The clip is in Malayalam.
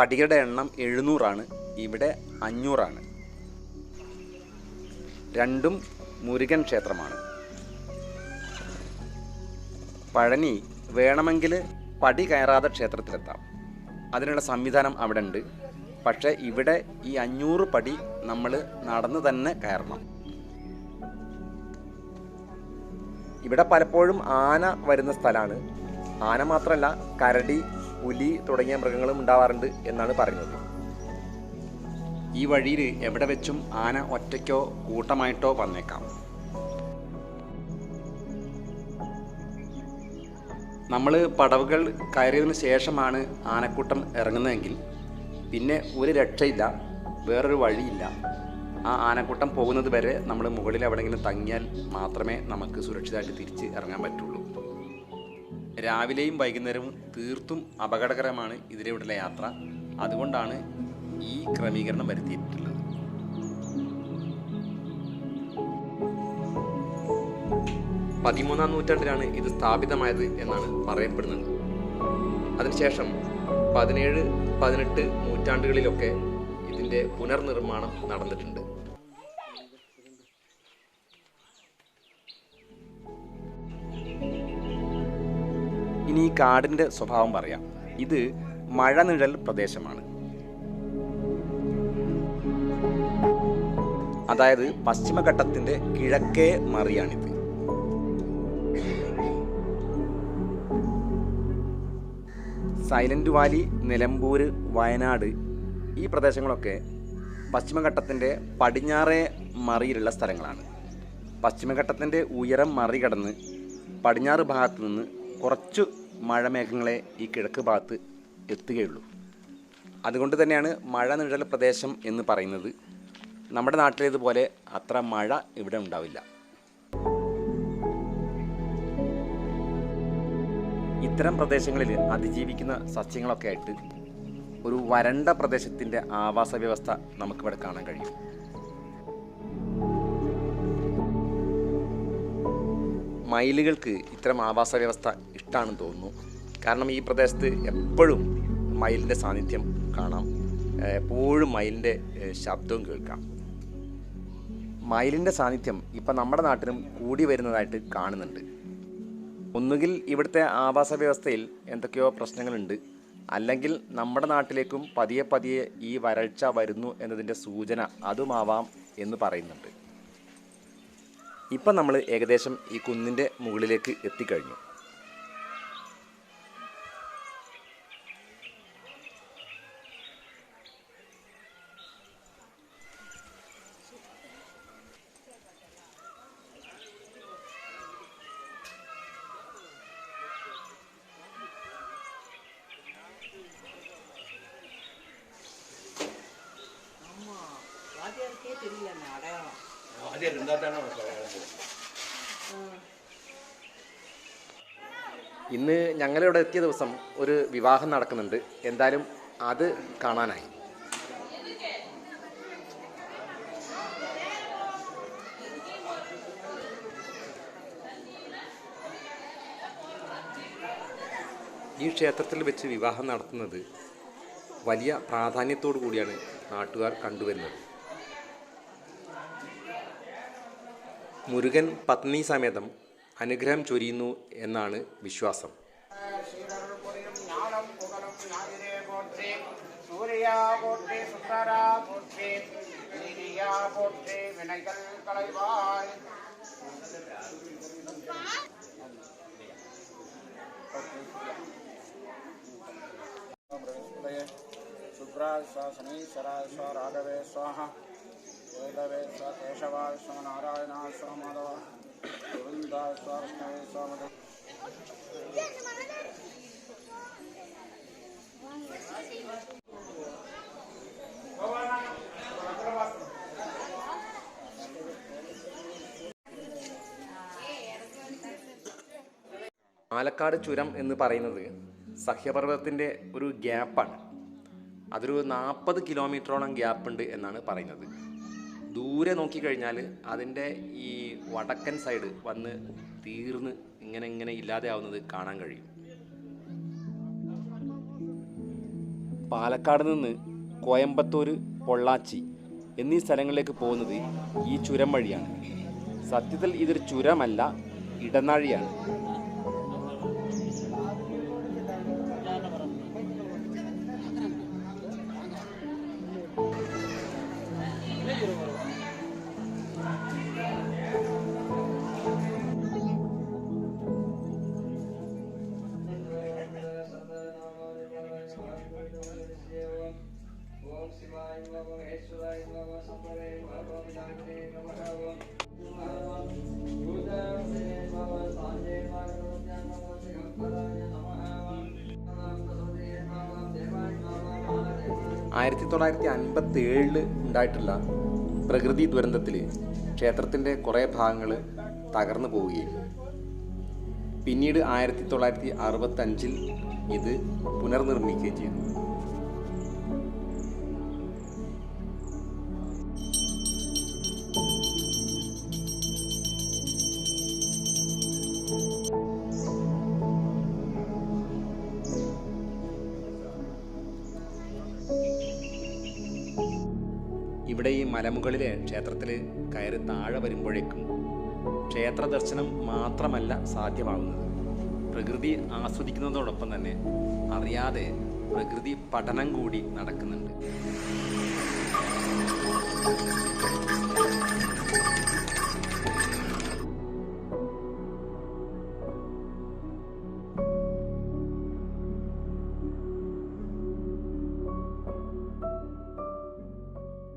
പടികളുടെ എണ്ണം 700 ഇവിടെ 500. രണ്ടും മുരുകൻ ക്ഷേത്രമാണ്. പഴനി വേണമെങ്കിൽ പടി കയറാതെ ക്ഷേത്രത്തിലെത്താം. അതിനുള്ള സംവിധാനം അവിടെ ഉണ്ട്. പക്ഷേ ഇവിടെ ഈ 500 പടി നമ്മൾ നടന്ന് തന്നെ കയറണം. ഇവിടെ പലപ്പോഴും ആന വരുന്ന സ്ഥലമാണ്. ആന മാത്രമല്ല, കരടി, പുലി തുടങ്ങിയ മൃഗങ്ങളും ഉണ്ടാവാറുണ്ട് എന്നാണ് പറയുന്നത്. ഈ വഴിയിൽ എവിടെ വെച്ചും ആന ഒറ്റയ്ക്കോ കൂട്ടമായിട്ടോ വന്നേക്കാം. നമ്മൾ പടവുകൾ കയറിയതിന് ശേഷമാണ് ആനക്കൂട്ടം ഇറങ്ങുന്നതെങ്കിൽ പിന്നെ ഒരു രക്ഷയില്ല, വേറൊരു വഴിയില്ല. ആ ആനക്കൂട്ടം പോകുന്നത് വരെ നമ്മൾ മുകളിൽ എവിടെയെങ്കിലും തങ്ങിയാൽ മാത്രമേ നമുക്ക് സുരക്ഷിതമായിട്ട് തിരിച്ച് ഇറങ്ങാൻ പറ്റുള്ളൂ. രാവിലെയും വൈകുന്നേരവും തീർത്തും അപകടകരമാണ് ഇതിലൂടെയുള്ള യാത്ര. അതുകൊണ്ടാണ് ഈ ക്രമീകരണം വരുത്തിയിട്ടുള്ളത്. പതിമൂന്നാം നൂറ്റാണ്ടിലാണ് ഇത് സ്ഥാപിതമായത് എന്നാണ് പറയപ്പെടുന്നത്. അതിനുശേഷം 17, 18 നൂറ്റാണ്ടുകളിലൊക്കെ ഇതിൻ്റെ പുനർനിർമ്മാണം നടന്നിട്ടുണ്ട്. ഇനി ഈ കാടിൻ്റെ സ്വഭാവം പറയാം. ഇത് മഴനിഴൽ പ്രദേശമാണ്. അതായത് പശ്ചിമഘട്ടത്തിൻ്റെ കിഴക്കേ മറിയാണിത്. സൈലന്റ് വാലി, നിലമ്പൂർ, വയനാട് ഈ പ്രദേശങ്ങളൊക്കെ പശ്ചിമഘട്ടത്തിൻ്റെ പടിഞ്ഞാറേ മറിയിലുള്ള സ്ഥലങ്ങളാണ്. പശ്ചിമഘട്ടത്തിൻ്റെ ഉയരം മറികടന്ന് പടിഞ്ഞാറ് ഭാഗത്ത് നിന്ന് കുറച്ചു മഴമേഘങ്ങളെ ഈ കിഴക്ക് ഭാഗത്ത് എത്തുകയുള്ളൂ. അതുകൊണ്ട് തന്നെയാണ് മഴ നിഴൽ പ്രദേശം എന്ന് പറയുന്നത്. നമ്മുടെ നാട്ടിലേതുപോലെ അത്ര മഴ ഇവിടെ ഉണ്ടാവില്ല. ഇത്തരം പ്രദേശങ്ങളിൽ അതിജീവിക്കുന്ന സസ്യങ്ങളൊക്കെ ആയിട്ട് ഒരു വരണ്ട പ്രദേശത്തിൻ്റെ ആവാസ വ്യവസ്ഥ നമുക്കിവിടെ കാണാൻ കഴിയും. മയിലുകൾക്ക് ഇത്തരം ആവാസ വ്യവസ്ഥ ഇഷ്ടമാണെന്ന് തോന്നുന്നു. കാരണം ഈ പ്രദേശത്ത് എപ്പോഴും മയിലിൻ്റെ സാന്നിധ്യം കാണാം. എപ്പോഴും മയിലിൻ്റെ ശബ്ദവും കേൾക്കാം. മയിലിൻ്റെ സാന്നിധ്യം ഇപ്പം നമ്മുടെ നാട്ടിലും കൂടി വരുന്നതായിട്ട് കാണുന്നുണ്ട്. ഒന്നുകിൽ ഇവിടുത്തെ ആവാസ വ്യവസ്ഥയിൽ എന്തൊക്കെയോ പ്രശ്നങ്ങളുണ്ട്, അല്ലെങ്കിൽ നമ്മുടെ നാട്ടിലേക്കും പതിയെ പതിയെ ഈ വരൾച്ച വരുന്നു എന്നതിൻ്റെ സൂചന അതുമാവാം എന്ന് പറയുന്നുണ്ട്. ഇപ്പം നമ്മൾ ഏകദേശം ഈ കുന്നിൻ്റെ മുകളിലേക്ക് എത്തിക്കഴിഞ്ഞു. ഇന്ന് ഞങ്ങളിവിടെ എത്തിയ ദിവസം ഒരു വിവാഹം നടക്കുന്നുണ്ട്. എന്തായാലും അത് കാണാനായി. ഈ ക്ഷേത്രത്തിൽ വെച്ച് വിവാഹം നടത്തുന്നത് വലിയ പ്രാധാന്യത്തോടു കൂടിയാണ് നാട്ടുകാർ കണ്ടുവരുന്നത്. മുരുകൻ പത്നി സമേതം അനുഗ്രഹം ചൊരിയുന്നു എന്നാണ് വിശ്വാസം. ശനീശ്വരായ സ്വാ രാഘവേ സ്വാഹ വേദവേ സ്വാ കേശവായ സ്വാ നാരായണായ സ്വാ മാധവ ഗോവിന്ദായ സ്വാ വിഷ്ണവേ സ്വാ മധു. പാലക്കാട് ചുരം എന്ന് പറയുന്നത് സഹ്യപർവ്വതത്തിൻ്റെ ഒരു ഗ്യാപ്പാണ്. അതൊരു 40 കിലോമീറ്ററോളം ഗ്യാപ്പുണ്ട് എന്നാണ് പറയുന്നത്. ദൂരെ നോക്കിക്കഴിഞ്ഞാൽ അതിൻ്റെ ഈ വടക്കൻ സൈഡ് വന്ന് തീർന്ന് ഇങ്ങനെ ഇല്ലാതെ ആവുന്നത് കാണാൻ കഴിയും. പാലക്കാട് നിന്ന് കോയമ്പത്തൂർ, പൊള്ളാച്ചി എന്നീ സ്ഥലങ്ങളിലേക്ക് പോകുന്നത് ഈ ചുരം വഴിയാണ്. സത്യത്തിൽ ഇതൊരു ചുരമല്ല, ഇടനാഴിയാണ്. ആയിരത്തി 1957 ഉണ്ടായിട്ടുള്ള പ്രകൃതി ദുരന്തത്തിൽ ക്ഷേത്രത്തിൻ്റെ കുറേ ഭാഗങ്ങൾ തകർന്നു പോവുകയും പിന്നീട് 1965 ഇത് പുനർനിർമ്മിക്കുകയും ചെയ്തു. ഇവിടെ ഈ മലമുകളിലെ ക്ഷേത്രത്തിൽ കയറി താഴെ വരുമ്പോഴേക്കും ക്ഷേത്ര ദർശനം മാത്രമല്ല സാധ്യമാകുന്നത്, പ്രകൃതി ആസ്വദിക്കുന്നതോടൊപ്പം തന്നെ അറിയാതെ പ്രകൃതി പഠനം കൂടി നടക്കുന്നുണ്ട്.